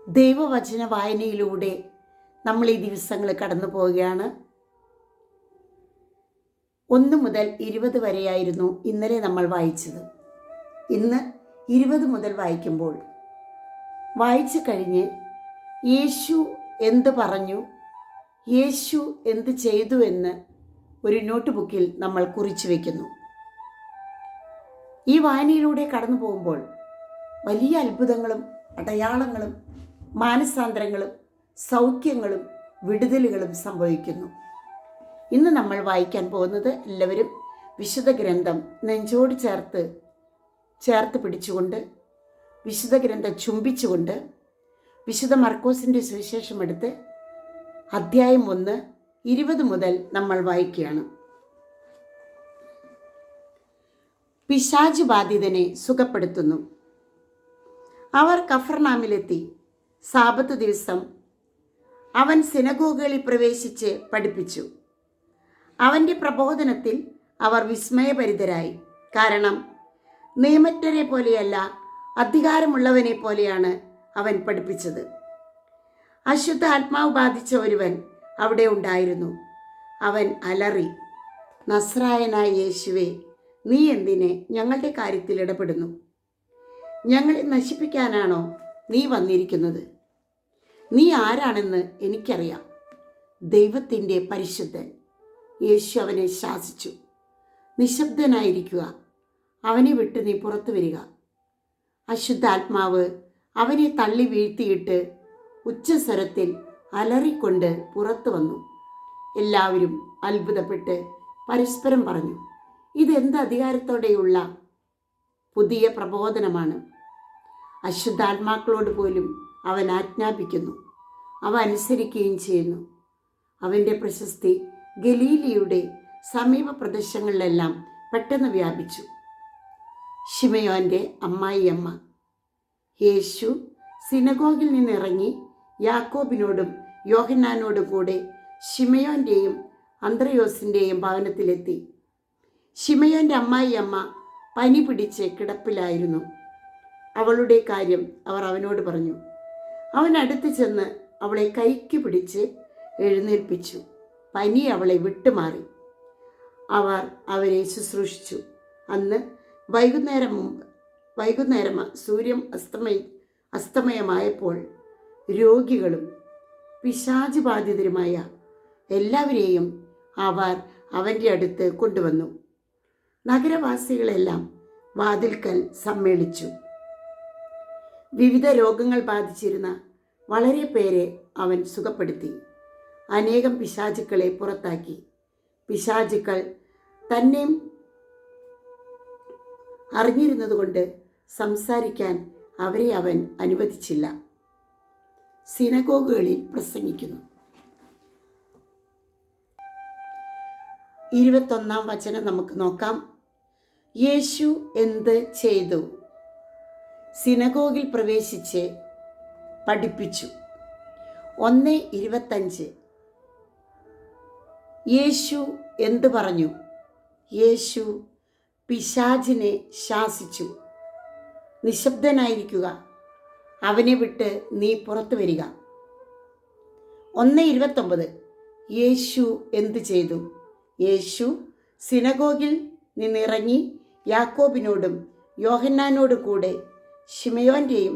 ദൈവവചന വായനയിലൂടെ നമ്മൾ ഈ ദിവസങ്ങൾ കടന്നു പോവുകയാണ്. 1 മുതൽ 20 വരെയായിരുന്നു ഇന്നലെ നമ്മൾ വായിച്ചത്. ഇന്ന് 20 മുതൽ വായിക്കുമ്പോൾ വായിച്ചു കഴിഞ്ഞ് യേശു എന്ത് പറഞ്ഞു, യേശു എന്ത് ചെയ്തു എന്ന് ഒരു നോട്ട് ബുക്കിൽ നമ്മൾ കുറിച്ചു വയ്ക്കുന്നു. ഈ വായനയിലൂടെ കടന്നു പോകുമ്പോൾ വലിയ അത്ഭുതങ്ങളും അടയാളങ്ങളും മാനസാന്തരങ്ങളും സൗഖ്യങ്ങളും വിടുതലുകളും സംഭവിക്കുന്നു. ഇന്ന് നമ്മൾ വായിക്കാൻ പോകുന്നത്, എല്ലാവരും വിശുദ്ധ ഗ്രന്ഥം നെഞ്ചോട് ചേർത്ത് പിടിച്ചുകൊണ്ട്, വിശുദ്ധ ഗ്രന്ഥം ചുംബിച്ചുകൊണ്ട് വിശുദ്ധ മർക്കോസിൻ്റെ സുവിശേഷം എടുത്ത് അധ്യായം 1 20 മുതൽ നമ്മൾ വായിക്കുകയാണ്. പിശാച് ബാധിതനെ സുഖപ്പെടുത്തുന്നു. അവർ കഫർനാമിലെത്തി. സാബത്ത് ദിവസം അവൻ സിനഗോഗുകളിൽ പ്രവേശിച്ച് പഠിപ്പിച്ചു. അവൻ്റെ പ്രബോധനത്തിൽ അവർ വിസ്മയഭരിതരായി. കാരണം നിയമജ്ഞരെ പോലെയല്ല, അധികാരമുള്ളവനെ പോലെയാണ് അവൻ പഠിപ്പിച്ചത്. അശുദ്ധ ആത്മാവ് ബാധിച്ച ഒരുവൻ അവിടെ ഉണ്ടായിരുന്നു. അവൻ അലറി, നസ്രായനായ യേശുവേ, നീ എന്തിനെ ഞങ്ങളുടെ കാര്യത്തിൽ ഇടപെടുന്നു? ഞങ്ങളെ നശിപ്പിക്കാനാണോ നീ വന്നിരിക്കുന്നത്? നീ ആരാണെന്ന് എനിക്കറിയാം, ദൈവത്തിൻ്റെ പരിശുദ്ധൻ. യേശു അവനെ ശാസിച്ചു, നിശബ്ദനായിരിക്കുക, അവനെ വിട്ട് നീ പുറത്തു വരിക. അശുദ്ധാത്മാവ് അവനെ തള്ളി വീഴ്ത്തിയിട്ട് ഉച്ചസ്വരത്തിൽ അലറിക്കൊണ്ട് പുറത്തു വന്നു. എല്ലാവരും അത്ഭുതപ്പെട്ട് പരസ്പരം പറഞ്ഞു, ഇതെന്ത് അധികാരത്തോടെയുള്ള പുതിയ പ്രബോധനമാണ്! അശുദ്ധാത്മാക്കളോട് പോലും അവൻ ആജ്ഞാപിക്കുന്നു, അവ അനുസരിക്കുകയും ചെയ്യുന്നു. അവൻ്റെ പ്രശസ്തി ഗലീലിയുടെ സമീപ പ്രദേശങ്ങളിലെല്ലാം പെട്ടെന്ന് വ്യാപിച്ചു. ശിമയോൻ്റെ അമ്മായിയമ്മ. യേശു സിനഗോഗിൽ നിന്നിറങ്ങി യാക്കോബിനോടും യോഹന്നാനോടും കൂടെ ശിമയോൻ്റെയും അന്ത്രയോസിൻ്റെയും ഭവനത്തിലെത്തി. ശിമയോൻ്റെ അമ്മായിയമ്മ പനി പിടിച്ച് കിടപ്പിലായിരുന്നു. അവളുടെ കാര്യം അവർ അവനോട് പറഞ്ഞു. അവൻ അടുത്ത് ചെന്ന് അവളെ കൈക്ക് പിടിച്ച് എഴുന്നേൽപ്പിച്ചു. പനി അവളെ വിട്ടുമാറി. അവർ അവരെ ശുശ്രൂഷിച്ചു. അന്ന് വൈകുന്നേരം സൂര്യൻ അസ്തമയമായപ്പോൾ രോഗികളും പിശാച് ബാധിതരുമായ എല്ലാവരെയും അവർ അവൻ്റെ അടുത്ത് കൊണ്ടുവന്നു. നഗരവാസികളെല്ലാം വാതിൽക്കൽ സമ്മേളിച്ചു. വിവിധ രോഗങ്ങൾ ബാധിച്ചിരുന്ന വളരെ പേരെ അവൻ സുഖപ്പെടുത്തി. അനേകം പിശാചുക്കളെ പുറത്താക്കി. പിശാചുക്കൾ തന്നെ അറിഞ്ഞിരുന്നതുകൊണ്ട് സംസാരിക്കാൻ അവരെ അവൻ അനുവദിച്ചില്ല. സിനഗോഗുകളിൽ പ്രസംഗിക്കുന്നു. 21 വചനം നമുക്ക് നോക്കാം. യേശു എന്ത് ചെയ്തു? സിനഗോഗിൽ പ്രവേശിച്ച് പഠിപ്പിച്ചു. 1:25. യേശു എന്ത് പറഞ്ഞു? യേശു പിശാചിനെ ശാസിച്ചു, നിശബ്ദനായിരിക്കുക, അവനെ വിട്ട് നീ പുറത്തു വരിക. 1:29. യേശു എന്ത് ചെയ്തു? യേശു സിനഗോഗിൽ നിന്നിറങ്ങി യാക്കോബിനോടും യോഹന്നാനോടും കൂടെ ശിമയോൻ്റെയും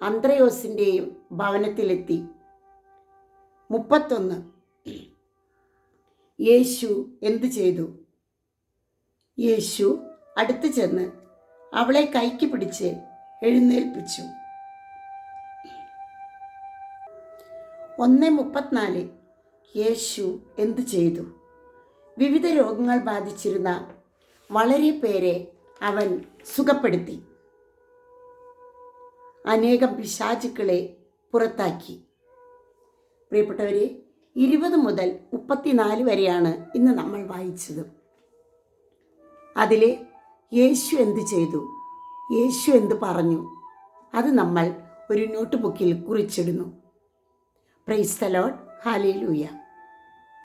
അന്ത്രയോസിൻ്റെയും ഭവനത്തിലെത്തി. 31. യേശു എന്ത് ചെയ്തു? യേശു അടുത്ത് ചെന്ന് അവളെ കൈക്ക് പിടിച്ച് എഴുന്നേൽപ്പിച്ചു. 1:34. യേശു എന്ത് ചെയ്തു? വിവിധ രോഗങ്ങൾ ബാധിച്ചിരുന്ന വളരെ പേരെ അവൻ സുഖപ്പെടുത്തി. അനേകം പിശാചുക്കളെ പുറത്താക്കി. പ്രിയപ്പെട്ടവരെ, 20 മുതൽ 34 വരെയാണ് ഇന്ന് നമ്മൾ വായിച്ചത്. അതിലെ യേശു എന്ത് ചെയ്തു, യേശു എന്ത് പറഞ്ഞു, അത് നമ്മൾ ഒരു നോട്ട് ബുക്കിൽ കുറിച്ചിടുന്നു. Praise the Lord. ഹല്ലേലൂയ.